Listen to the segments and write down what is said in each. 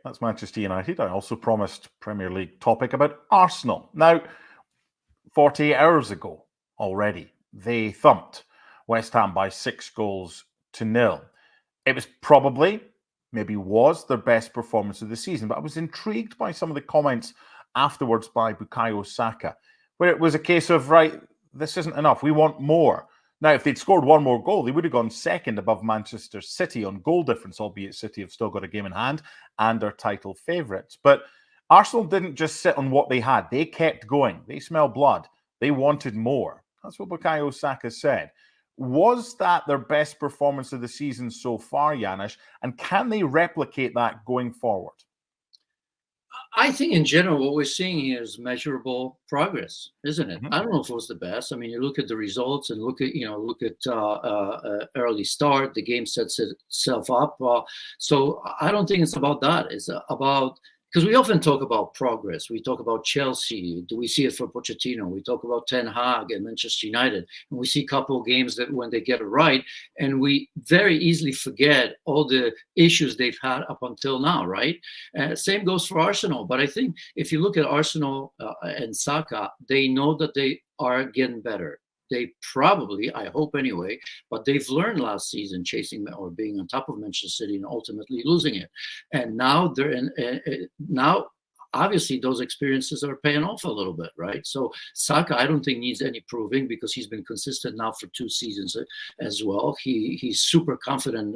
that's Manchester United. I also promised Premier League topic about Arsenal. Now, 48 hours ago already, they thumped West Ham by 6-0. It was probably, maybe was, their best performance of the season, but I was intrigued by some of the comments afterwards by Bukayo Saka, where it was a case of, right, this isn't enough, we want more. Now, if they'd scored one more goal, they would have gone second above Manchester City on goal difference, albeit City have still got a game in hand and are title favourites. But Arsenal didn't just sit on what they had. They kept going. They smelled blood. They wanted more. That's what Bukayo Saka said. Was that their best performance of the season so far, Janusz? And can they replicate that going forward? I think in general, what we're seeing here is measurable progress, isn't it? I don't know if it was the best. I mean, you look at the results and look at early start. The game sets itself up. So I don't think it's about that. It's about, because we often talk about progress. We talk about Chelsea. Do we see it for Pochettino? We talk about Ten Hag and Manchester United. And we see a couple of games that when they get it right, and we very easily forget all the issues they've had up until now, right? Same goes for Arsenal. But I think if you look at Arsenal and Saka, they know that they are getting better. They probably, I hope anyway, but they've learned last season chasing or being on top of Manchester City and ultimately losing it. And now they're in, now obviously those experiences are paying off a little bit, right? So Saka, I don't think needs any proving because he's been consistent now for 2 seasons as well. He's super confident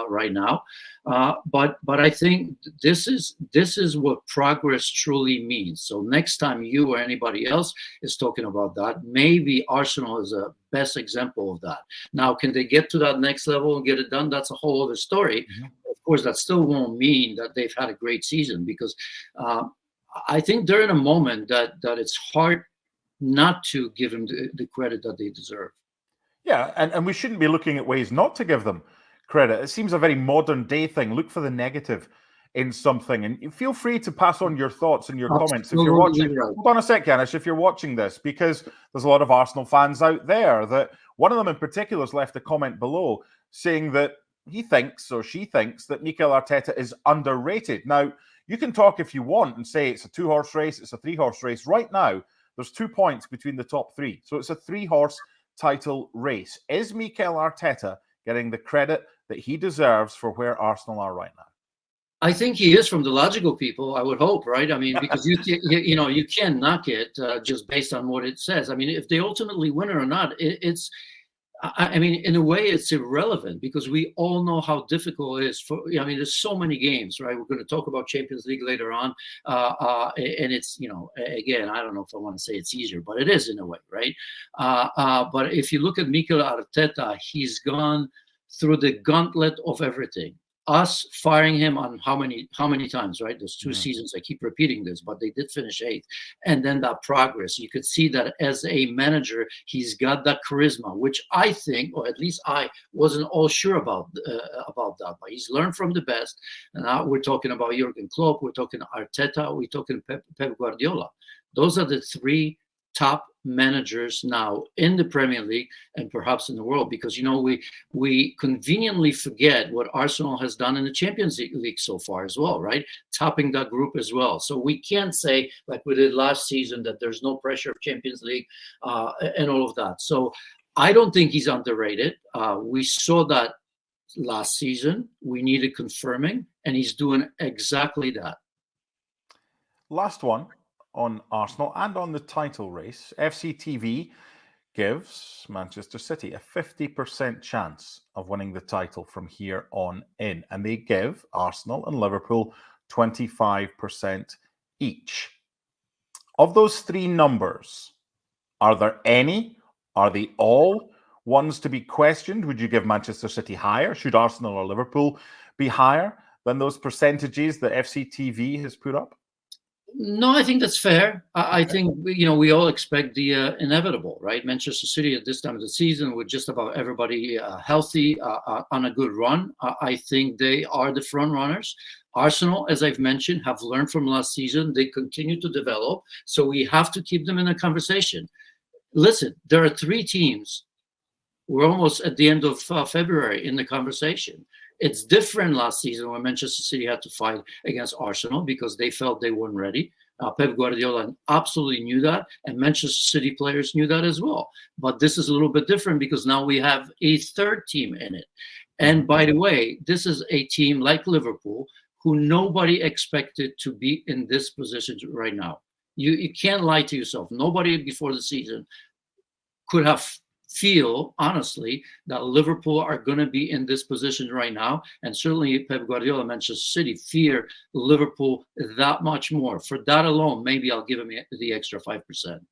right now. But I think this is what progress truly means. So next time you or anybody else is talking about that, maybe Arsenal is a best example of that. Now, can they get to that next level and get it done? That's a whole other story. Of course, that still won't mean that they've had a great season because I think they're in a moment that it's hard not to give them the credit that they deserve. Yeah, and we shouldn't be looking at ways not to give them credit. It seems a very modern day thing. Look for the negative in something, and feel free to pass on your thoughts and your comments if you're watching. Hold on a sec, Janusz, if you're watching this, because there's a lot of Arsenal fans out there. That one of them in particular has left a comment below saying that he thinks or she thinks that Mikel Arteta is underrated. Now, you can talk if you want and say it's a 2-horse race, it's a 3-horse race. Right now, there's 2 points between the top 3, so it's a 3-horse title race. Is Mikel Arteta getting the credit that he deserves for where Arsenal are right now? I think he is from the logical people, I would hope, right? I mean, because you can't knock it just based on what it says. I mean, if they ultimately win it or not, it's I mean, in a way, it's irrelevant because we all know how difficult it is. I mean, there's so many games, right? We're going to talk about Champions League later on, and it's, again, I don't know if I want to say it's easier, but it is in a way, right? But if you look at Mikel Arteta, he's gone through the gauntlet of everything. Us firing him on how many times, right? There's 2 seasons. I keep repeating this, but they did finish 8th. And then that progress, you could see that as a manager, he's got that charisma, which I think, or at least I wasn't all sure about that. But he's learned from the best. And now we're talking about Jurgen Klopp, we're talking Arteta, we're talking Pep Guardiola. Those are the 3 top managers now in the Premier League and perhaps in the world, because we conveniently forget what Arsenal has done in the Champions League so far as well, right? Topping that group as well. So we can't say like we did last season that there's no pressure of Champions League and all of that. So I don't think he's underrated. We saw that last season. We needed confirming, and he's doing exactly that. Last one on Arsenal and on the title race. FCTV gives Manchester City a 50% chance of winning the title from here on in, and they give Arsenal and Liverpool 25% each. Of those 3 numbers, are there any? Are they all ones to be questioned? Would you give Manchester City higher? Should Arsenal or Liverpool be higher than those percentages that FCTV has put up? No, I think that's fair. I think, we all expect the inevitable, right? Manchester City at this time of the season with just about everybody healthy on a good run. I think they are the front runners. Arsenal, as I've mentioned, have learned from last season. They continue to develop. So we have to keep them in a conversation. Listen, there are 3 teams. We're almost at the end of February in the conversation. It's different last season when Manchester City had to fight against Arsenal because they felt they weren't ready. Pep Guardiola absolutely knew that, and Manchester City players knew that as well. But this is a little bit different because now we have a third team in it. And by the way, this is a team like Liverpool who nobody expected to be in this position right now. You can't lie to yourself. Nobody before the season could have feel, honestly, that Liverpool are going to be in this position right now. And certainly Pep Guardiola, Manchester City, fear Liverpool that much more. For that alone, maybe I'll give him the extra 5%.